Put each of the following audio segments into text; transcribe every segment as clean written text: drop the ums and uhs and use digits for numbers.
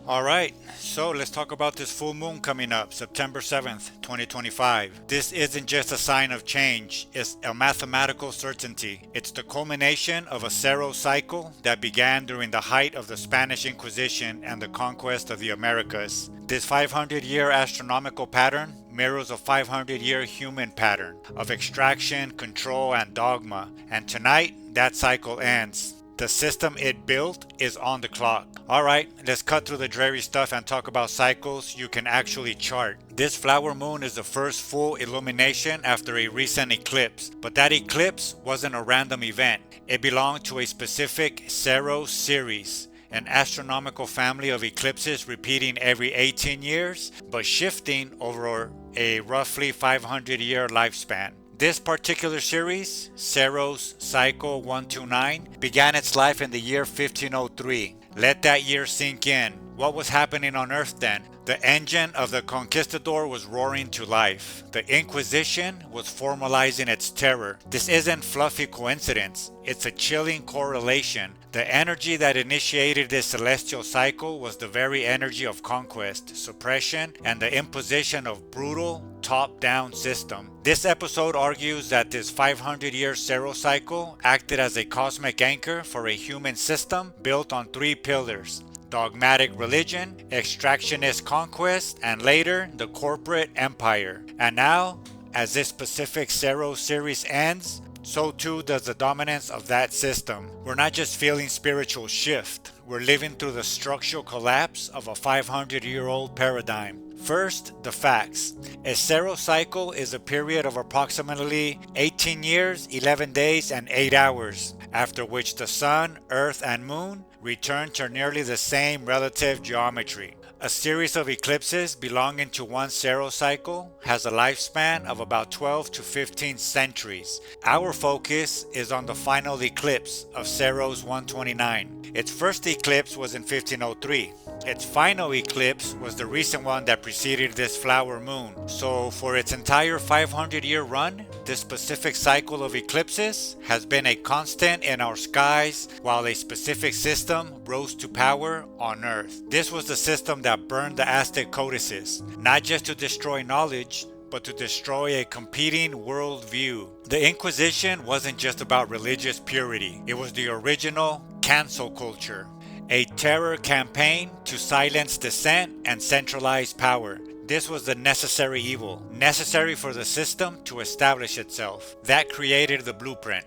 Alright, so let's talk about this full moon coming up, September 7th, 2025. This isn't just a sign of change, it's a mathematical certainty. It's the culmination of a Saros cycle that began during the height of the Spanish Inquisition and the conquest of the Americas. This 500-year astronomical pattern mirrors a 500-year human pattern of extraction, control, and dogma. And tonight, that cycle ends. The system it built is on the clock. Alright, let's cut through the dreary stuff and talk about cycles you can actually chart. This flower moon is the first full illumination after a recent eclipse, but that eclipse wasn't a random event. It belonged to a specific Saros series, an astronomical family of eclipses repeating every 18 years, but shifting over a roughly 500-year lifespan. This particular series, Saros Cycle 129, began its life in the year 1503. Let that year sink in. What was happening on Earth then? The engine of the conquistador was roaring to life. The Inquisition was formalizing its terror. This isn't fluffy coincidence. It's a chilling correlation. The energy that initiated this celestial cycle was the very energy of conquest, suppression, and the imposition of brutal, top-down system. This episode argues that this 500-year Saros cycle acted as a cosmic anchor for a human system built on three pillars: dogmatic religion, extractionist conquest, and later the corporate empire. And now, as this specific Saros series ends, so too does the dominance of that system. We're not just feeling spiritual shift, we're living through the structural collapse of a 500-year-old paradigm. First, the facts. A Saros cycle is a period of approximately 18 years, 11 days, and 8 hours, after which the sun, earth, and moon return to nearly the same relative geometry. A series of eclipses belonging to one Saros cycle has a lifespan of about 12 to 15 centuries. Our focus is on the final eclipse of Saros 129. Its first eclipse was in 1503. Its final eclipse was the recent one that preceded this flower moon. So for its entire 500-year run, this specific cycle of eclipses has been a constant in our skies while a specific system rose to power on Earth. This was the system that burned the Aztec codices, not just to destroy knowledge, but to destroy a competing worldview. The Inquisition wasn't just about religious purity, it was the original cancel culture. A terror campaign to silence dissent and centralize power. This was the necessary evil, necessary for the system to establish itself. That created the blueprint.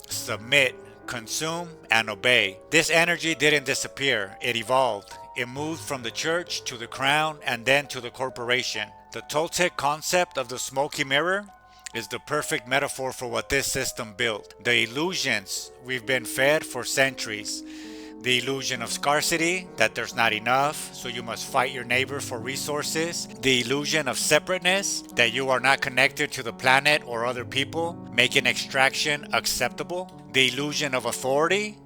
Submit, consume, and obey. This energy didn't disappear, it evolved. It moved from the church to the crown and then to the corporation. The Toltec concept of the smoky mirror is the perfect metaphor for what this system built. The illusions we've been fed for centuries. The illusion of scarcity, that there's not enough, so you must fight your neighbor for resources. The illusion of separateness, that you are not connected to the planet or other people, making extraction acceptable. The illusion of authority,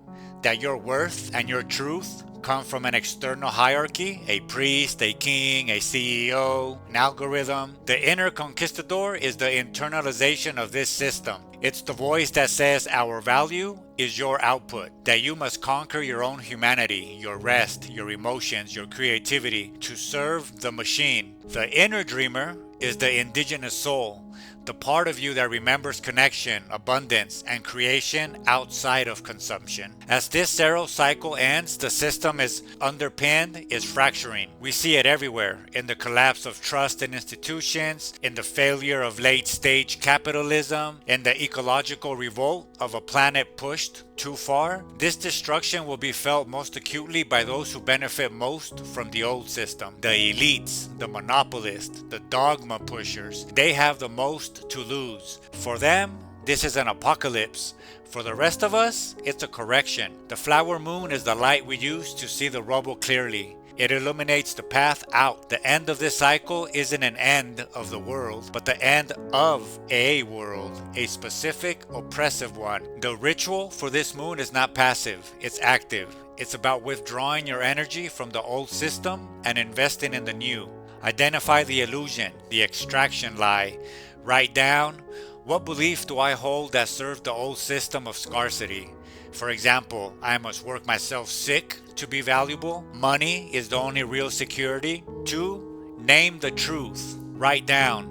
that your worth and your truth come from an external hierarchy, a priest, a king, a CEO, an algorithm. The inner conquistador is the internalization of this system. It's the voice that says our value is your output, that you must conquer your own humanity, your rest, your emotions, your creativity to serve the machine. The inner dreamer is the indigenous soul, the part of you that remembers connection, abundance, and creation outside of consumption. As this Saros cycle ends, the system is underpinned, is fracturing. We see it everywhere, in the collapse of trust in institutions, in the failure of late-stage capitalism, in the ecological revolt of a planet pushed too far. This destruction will be felt most acutely by those who benefit most from the old system. The elites, the monopolists, the dogma pushers, they have the most to lose. For them, this is an apocalypse. For the rest of us, it's a correction. The flower moon is the light we use to see the rubble clearly. It illuminates the path out. The end of this cycle isn't an end of the world, but the end of a world, a specific oppressive one. The ritual for this moon is not passive, it's active. It's about withdrawing your energy from the old system and investing in the new. Identify the illusion, the extraction lie. Write down, what belief do I hold that served the old system of scarcity? For example, I must work myself sick to be valuable. Money is the only real security. 2. Name the truth. Write down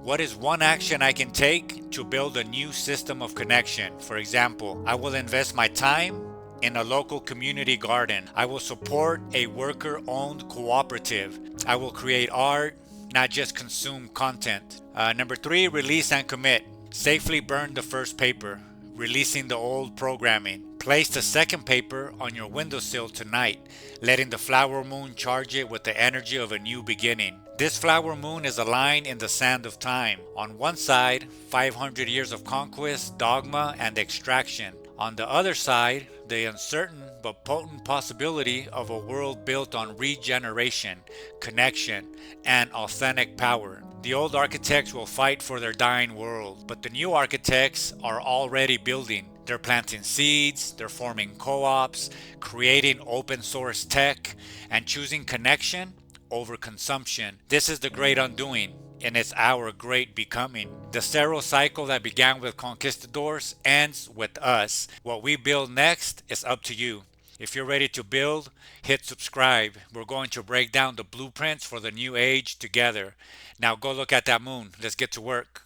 what is one action I can take to build a new system of connection. For example, I will invest my time in a local community garden. I will support a worker owned cooperative. I will create art, not just consume content. Number 3, release and commit. Safely burn the first paper, releasing the old programming. Place the second paper on your windowsill tonight, letting the flower moon charge it with the energy of a new beginning. This flower moon is a line in the sand of time. On one side, 500 years of conquest, dogma, and extraction. On the other side, the uncertain but potent possibility of a world built on regeneration, connection, and authentic power. The old architects will fight for their dying world, but the new architects are already building. They're planting seeds, they're forming co-ops, creating open source tech, and choosing connection over consumption. This is the great undoing, and it's our great becoming. The Saros cycle that began with conquistadors ends with us. What we build next is up to you. If you're ready to build, hit subscribe. We're going to break down the blueprints for the new age together. Now go look at that moon. Let's get to work.